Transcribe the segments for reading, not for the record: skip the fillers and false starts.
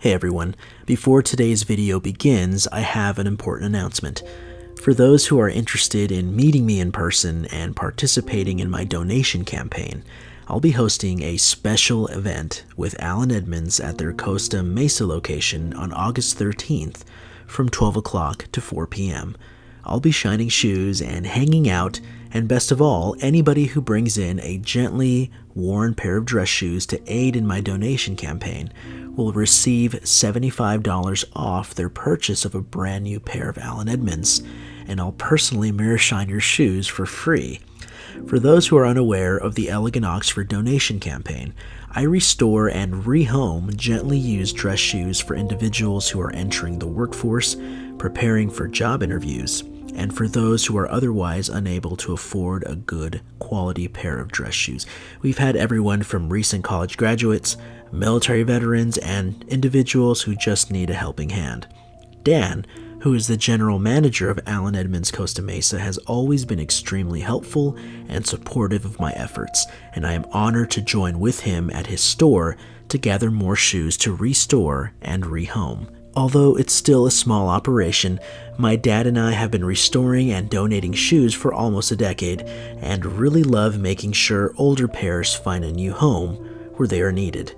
Hey everyone, before today's video begins, I have an important announcement. For those who are interested in meeting me in person and participating in my donation campaign, I'll be hosting a special event with Edmonds at their Costa Mesa location on August 13th from 12 o'clock to 4 p.m. I'll be shining shoes and hanging out, and best of all, anybody who brings in a gently worn pair of dress shoes to aid in my donation campaign will receive $75 off their purchase of a brand new pair of Edmonds, and I'll personally mirror shine your shoes for free. For those who are unaware of the Elegant Oxford donation campaign, I restore and rehome gently used dress shoes for individuals who are entering the workforce, preparing for job interviews, and for those who are otherwise unable to afford a good quality pair of dress shoes. We've had everyone from recent college graduates, military veterans, and individuals who just need a helping hand. Dan, who is the general manager of Edmonds Costa Mesa, has always been extremely helpful and supportive of my efforts, and I am honored to join with him at his store to gather more shoes to restore and rehome. Although it's still a small operation, my dad and I have been restoring and donating shoes for almost a decade and really love making sure older pairs find a new home where they are needed.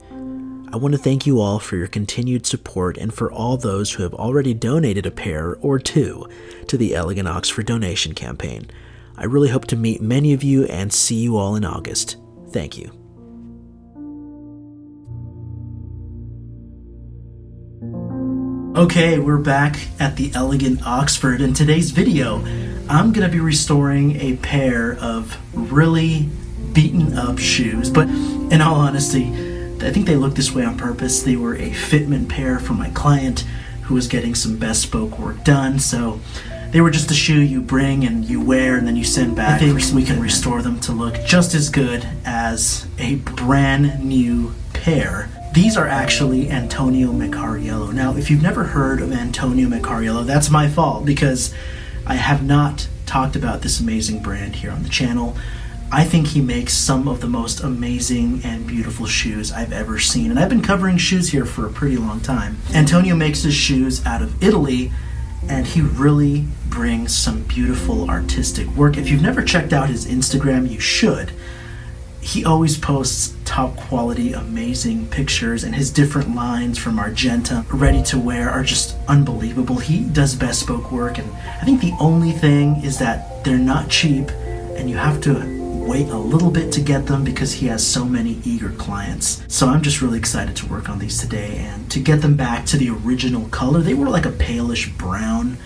I want to thank you all for your continued support and for all those who have already donated a pair or two to the Elegant Oxford donation campaign. I really hope to meet many of you and see you all in August. Thank you. Okay, we're back at the Elegant Oxford. In today's video, I'm going to be restoring a pair of really beaten up shoes, but in all honesty, I think they look this way on purpose. They were a fitment pair for my client who was getting some bespoke work done, so they were just a shoe you bring and you wear and then you send back. I think we can restore them to look just as good as a brand new pair. These are actually Antonio Meccariello. Now, if you've never heard of Antonio Meccariello, that's my fault because I have not talked about this amazing brand here on the channel. I think he makes some of the most amazing and beautiful shoes I've ever seen, and I've been covering shoes here for a pretty long time. Antonio makes his shoes out of Italy, and he really brings some beautiful artistic work. If you've never checked out his Instagram, you should. He always posts top quality, amazing pictures, and his different lines from Argenta, ready to wear, are just unbelievable. He does bespoke work, and I think the only thing is that they're not cheap, and you have to wait a little bit to get them because he has so many eager clients. So I'm just really excited to work on these today and to get them back to the original color. They were like a palish brown,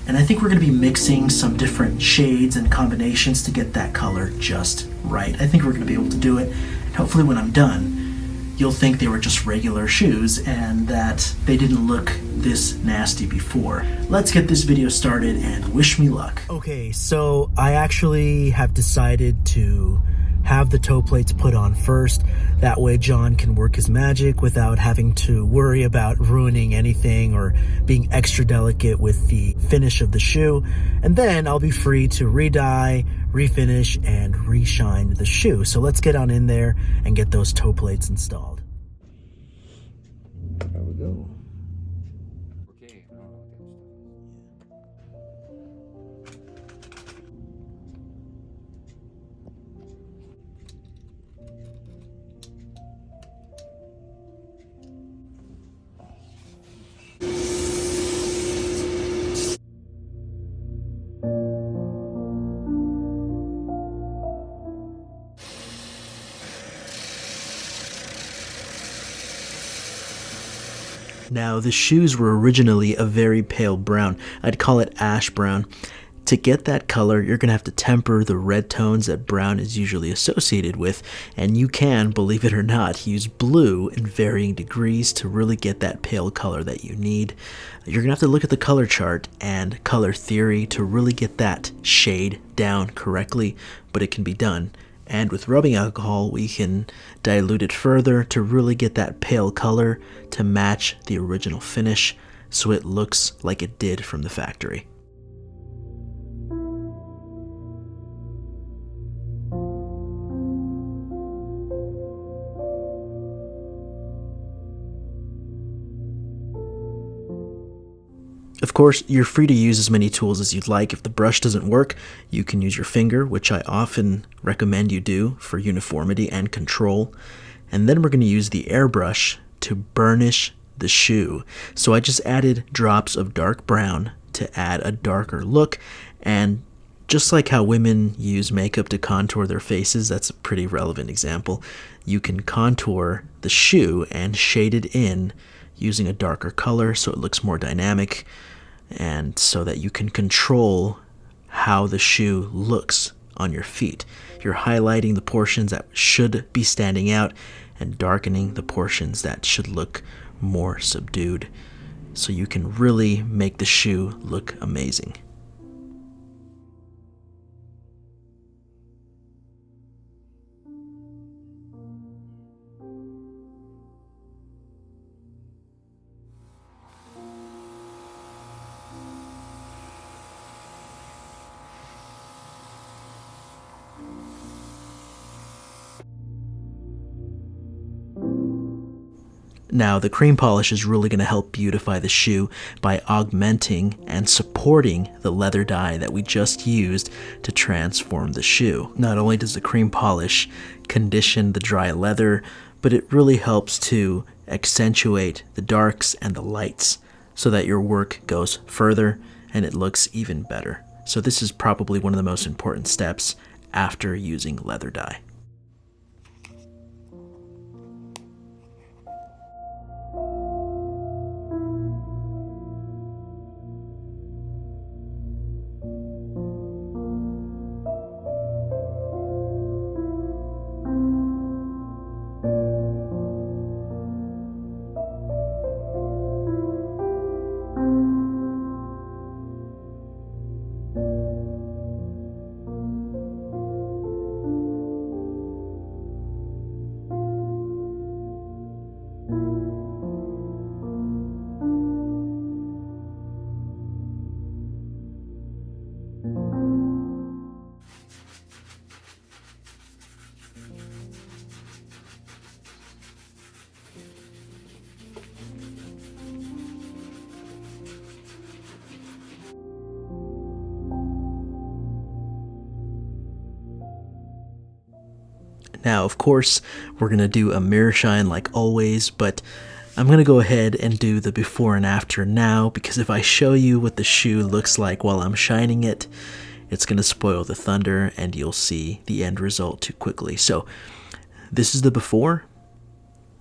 and I think we're going to be mixing some different shades and combinations to get that color just right. I think we're going to be able to do it, and hopefully when I'm done, you'll think they were just regular shoes and that they didn't look this nasty before. Let's get this video started and wish me luck. Okay, so I actually have decided to have the toe plates put on first. That way John can work his magic without having to worry about ruining anything or being extra delicate with the finish of the shoe. And then I'll be free to re-dye, refinish, and re-shine the shoe. So let's get on in there and get those toe plates installed. There we go. Now, the shoes were originally a very pale brown. I'd call it ash brown. To get that color, you're going to have to temper the red tones that brown is usually associated with, and you can, believe it or not, use blue in varying degrees to really get that pale color that you need. You're going to have to look at the color chart and color theory to really get that shade down correctly, but it can be done. And with rubbing alcohol, we can dilute it further to really get that pale color to match the original finish so it looks like it did from the factory. Of course, you're free to use as many tools as you'd like. If the brush doesn't work, you can use your finger, which I often recommend you do for uniformity and control. And then we're going to use the airbrush to burnish the shoe. So I just added drops of dark brown to add a darker look, and just like how women use makeup to contour their faces, that's a pretty relevant example, you can contour the shoe and shade it in using a darker color so it looks more dynamic, and so that you can control how the shoe looks on your feet. You're highlighting the portions that should be standing out and darkening the portions that should look more subdued, so you can really make the shoe look amazing. Now, the cream polish is really going to help beautify the shoe by augmenting and supporting the leather dye that we just used to transform the shoe. Not only does the cream polish condition the dry leather, but it really helps to accentuate the darks and the lights so that your work goes further and it looks even better. So this is probably one of the most important steps after using leather dye. Now, of course, we're going to do a mirror shine like always, but I'm going to go ahead and do the before and after now, because if I show you what the shoe looks like while I'm shining it, it's going to spoil the thunder and you'll see the end result too quickly. So this is the before.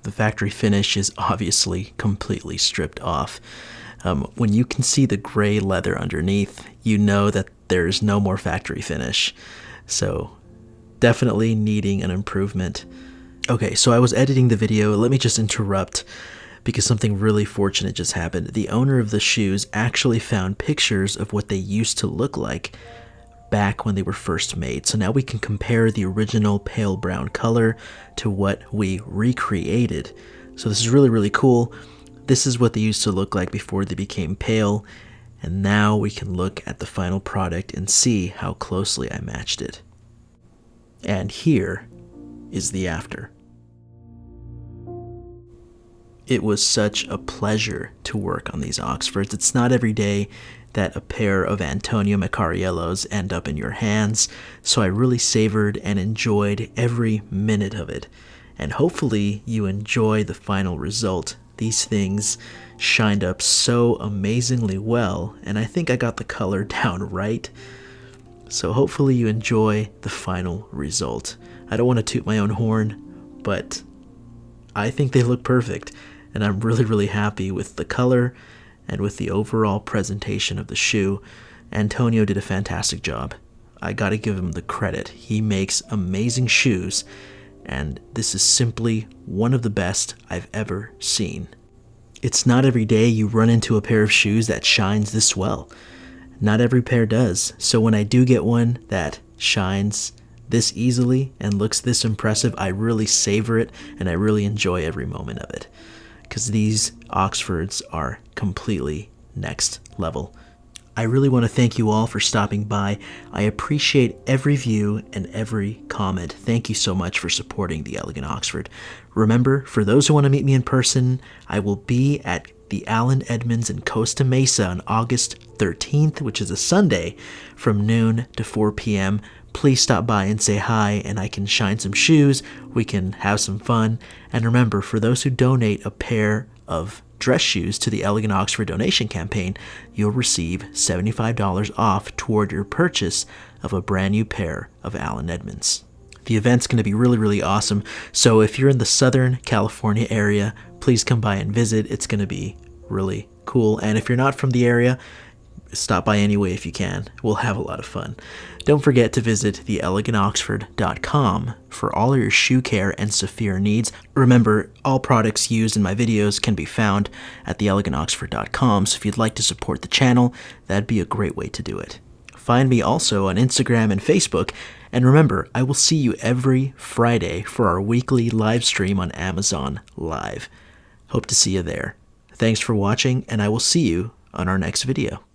The factory finish is obviously completely stripped off. When you can see the gray leather underneath, you know that there's no more factory finish. So definitely needing an improvement. Okay, so I was editing the video. Let me just interrupt because something really fortunate just happened. The owner of the shoes actually found pictures of what they used to look like back when they were first made. So now we can compare the original pale brown color to what we recreated. So this is really, really cool. This is what they used to look like before they became pale. And now we can look at the final product and see how closely I matched it. And here is the after. It was such a pleasure to work on these Oxfords. It's not every day that a pair of Antonio Meccariellos end up in your hands, so I really savored and enjoyed every minute of it. And hopefully you enjoy the final result. These things shined up so amazingly well, and I think I got the color down right. So hopefully you enjoy the final result. I don't want to toot my own horn, but I think they look perfect, and I'm really, really happy with the color and with the overall presentation of the shoe. Antonio did a fantastic job. I gotta give him the credit. He makes amazing shoes, and this is simply one of the best I've ever seen. It's not every day you run into a pair of shoes that shines this well. Not every pair does, so when I do get one that shines this easily and looks this impressive, I really savor it and I really enjoy every moment of it. Because these Oxfords are completely next level. I really want to thank you all for stopping by. I appreciate every view and every comment. Thank you so much for supporting the Elegant Oxford. Remember, for those who want to meet me in person, I will be at the Allen Edmonds in Costa Mesa on August 13th, which is a Sunday, from noon to 4 p.m. Please stop by and say hi, and I can shine some shoes, we can have some fun. And remember, for those who donate a pair of dress shoes to the Elegant Oxford donation campaign, you'll receive $75 off toward your purchase of a brand new pair of Allen Edmonds. The event's going to be really, really awesome. So if you're in the Southern California area, please come by and visit. It's going to be really cool. And if you're not from the area, stop by anyway if you can. We'll have a lot of fun. Don't forget to visit theelegantoxford.com for all of your shoe care and Saphir needs. Remember, all products used in my videos can be found at theelegantoxford.com, so if you'd like to support the channel, that'd be a great way to do it. Find me also on Instagram and Facebook, and remember, I will see you every Friday for our weekly live stream on Amazon Live. Hope to see you there. Thanks for watching, and I will see you on our next video.